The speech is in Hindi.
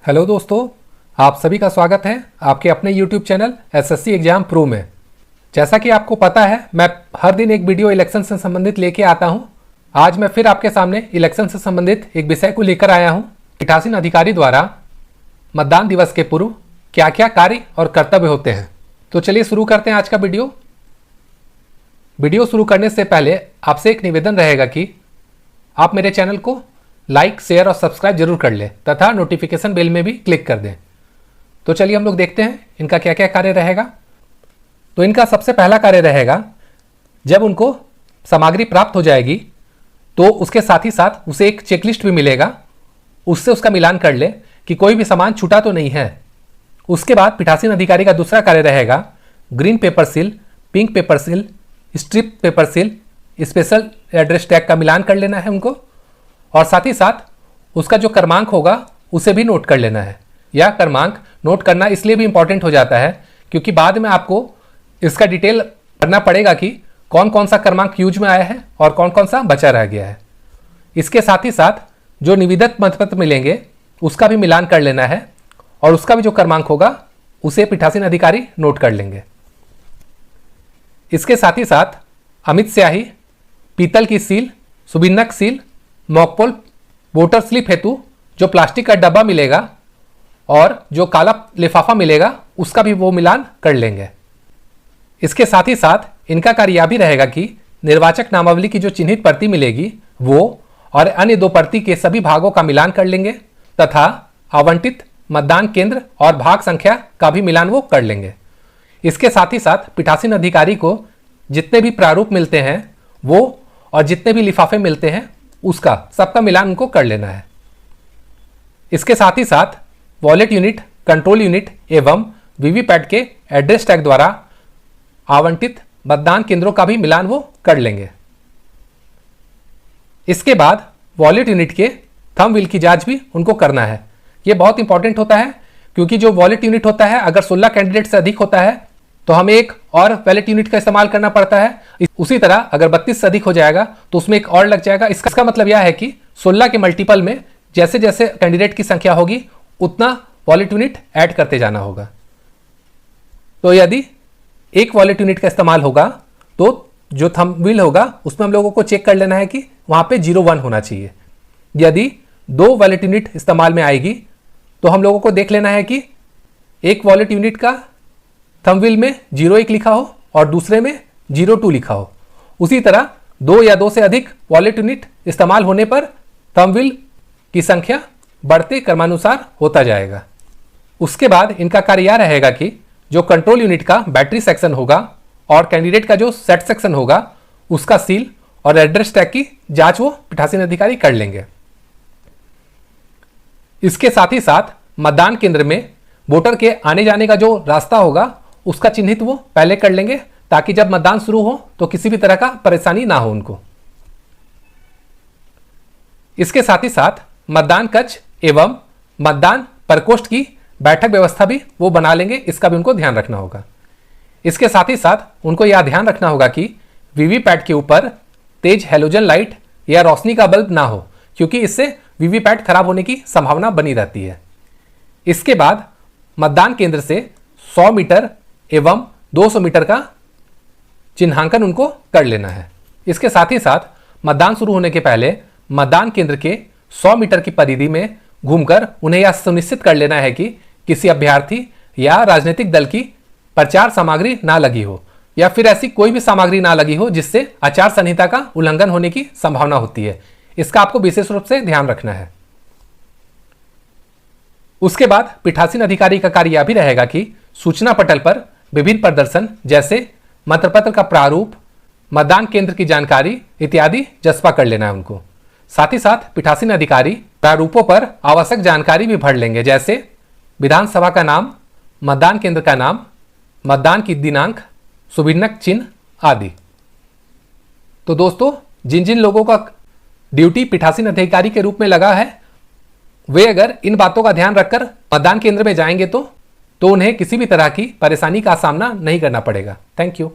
हेलो दोस्तों, आप सभी का स्वागत है आपके अपने YouTube channel SSC exam pro में। जैसा कि आपको पता है, मैं हर दिन एक वीडियो इलेक्शन से संबंधित लेके आता हूं। आज मैं फिर आपके सामने इलेक्शन से संबंधित एक विषय को लेकर आया हूं। पीठासीन अधिकारी द्वारा मतदान दिवस के पूर्व क्या क्या कार्य और कर्तव्य होते हैं। तो चलिए शुरू करते हैं आज का वीडियो शुरू करने से पहले आपसे एक निवेदन रहेगा कि आप मेरे चैनल को लाइक, शेयर और सब्सक्राइब जरूर कर लें तथा नोटिफिकेशन बेल में भी क्लिक कर दें। तो चलिए हम लोग देखते हैं इनका क्या क्या कार्य रहेगा। तो इनका सबसे पहला कार्य रहेगा, जब उनको सामग्री प्राप्त हो जाएगी तो उसके साथ ही साथ उसे एक चेकलिस्ट भी मिलेगा, उससे उसका मिलान कर ले कि कोई भी सामान छूटा तो नहीं है। उसके बाद पीठासीन अधिकारी का दूसरा कार्य रहेगा, green pepper seal, pink paper seal, strip paper seal, special address tag का मिलान कर लेना है उनको, और साथ ही साथ उसका जो क्रमांक होगा उसे भी नोट कर लेना है। यह क्रमांक नोट करना इसलिए भी इंपॉर्टेंट हो जाता है क्योंकि बाद में आपको इसका डिटेल करना पड़ेगा कि कौन कौन सा क्रमांक यूज में आया है और कौन कौन सा बचा रह गया है। इसके साथ ही साथ जो निविदत मतपत्र मिलेंगे उसका भी मिलान कर लेना है और उसका भी जो क्रमांक होगा उसे पीठासीन अधिकारी नोट कर लेंगे। इसके साथ ही साथ अमिट स्याही, पीतल की सील, सुभिन्नक सील, मॉकपोल, वोटर स्लिप हेतु जो प्लास्टिक का डब्बा मिलेगा और जो काला लिफाफा मिलेगा उसका भी वो मिलान कर लेंगे। इसके साथ ही साथ इनका कार्य यह भी रहेगा कि निर्वाचक नामावली की जो चिन्हित प्रति मिलेगी वो और अन्य दो प्रति के सभी भागों का मिलान कर लेंगे तथा आवंटित मतदान केंद्र और भाग संख्या का भी मिलान वो कर लेंगे। इसके साथ ही साथ पीठासीन अधिकारी को जितने भी प्रारूप मिलते हैं वो और जितने भी लिफाफे मिलते हैं उसका सबका मिलान उनको कर लेना है। इसके साथ ही साथ वॉलेट यूनिट, कंट्रोल यूनिट एवं वीवीपैट के एड्रेस टैग द्वारा आवंटित मतदान केंद्रों का भी मिलान वो कर लेंगे। इसके बाद वॉलेट यूनिट के थंब व्हील की जांच भी उनको करना है। यह बहुत इंपॉर्टेंट होता है क्योंकि जो वॉलेट यूनिट होता है अगर 16 कैंडिडेट से अधिक होता है तो हमें एक और वैलेट यूनिट का इस्तेमाल करना पड़ता है। उसी तरह अगर 32 से अधिक हो जाएगा तो उसमें एक और लग जाएगा। इसका मतलब यह है कि 16 के मल्टीपल में जैसे जैसे कैंडिडेट की संख्या होगी उतना वॉलेट यूनिट ऐड करते जाना होगा। तो यदि एक वॉलेट यूनिट का इस्तेमाल होगा तो जो थंब व्हील होगा उसमें हम लोगों को चेक कर लेना है कि वहां पे 01 होना चाहिए। यदि 2 वॉलेट यूनिट इस्तेमाल में आएगी तो हम लोगों को देख लेना है कि एक वॉलेट यूनिट का थंब व्हील में 01 लिखा हो और दूसरे में 02 लिखा हो। उसी तरह 2 या 2 से अधिक वॉलेट यूनिट इस्तेमाल होने पर थंब व्हील की संख्या बढ़ते क्रमानुसार होता जाएगा। उसके बाद इनका कार्य यह रहेगा कि जो कंट्रोल यूनिट का बैटरी सेक्शन होगा और कैंडिडेट का जो सेट सेक्शन होगा उसका सील और एड्रेस टैग की जांच वो पीठासीन अधिकारी कर लेंगे। इसके साथ ही साथ मतदान केंद्र में वोटर के आने जाने का जो रास्ता होगा उसका चिन्हित वो पहले कर लेंगे ताकि जब मतदान शुरू हो तो किसी भी तरह का परेशानी ना हो उनको। इसके साथ ही साथ मतदान कक्ष एवं मतदान प्रकोष्ठ की बैठक व्यवस्था भी वो बना लेंगे, इसका भी उनको ध्यान रखना होगा। इसके साथ ही साथ उनको यह ध्यान रखना होगा कि वीवीपैट के ऊपर तेज हेलोजन लाइट या रोशनी का बल्ब ना हो क्योंकि इससे वीवीपैट खराब होने की संभावना बनी रहती है। इसके बाद मतदान केंद्र से 100 मीटर एवं 200 मीटर का चिन्हांकन उनको कर लेना है। इसके साथ ही साथ मतदान शुरू होने के पहले मतदान केंद्र के 100 मीटर की परिधि में घूमकर उन्हें यह सुनिश्चित कर लेना है कि किसी अभ्यर्थी या राजनीतिक दल की प्रचार सामग्री ना लगी हो या फिर ऐसी कोई भी सामग्री ना लगी हो जिससे आचार संहिता का उल्लंघन होने की संभावना होती है। इसका आपको विशेष रूप से ध्यान रखना है। उसके बाद पीठासीन अधिकारी का कार्य यह भी रहेगा कि सूचना पटल पर विभिन्न प्रदर्शन जैसे मतपत्र का प्रारूप, मतदान केंद्र की जानकारी इत्यादि जस्पा कर लेना है उनको। साथ ही साथ पीठासीन अधिकारी प्रारूपों पर आवश्यक जानकारी भी भर लेंगे जैसे विधानसभा का नाम, मतदान केंद्र का नाम, मतदान की दिनांक, सुभिन्नक चिन्ह आदि। तो दोस्तों, जिन जिन लोगों का ड्यूटी पीठासीन अधिकारी के रूप में लगा है वे अगर इन बातों का ध्यान रखकर मतदान केंद्र में जाएंगे तो उन्हें किसी भी तरह की परेशानी का सामना नहीं करना पड़ेगा। Thank you.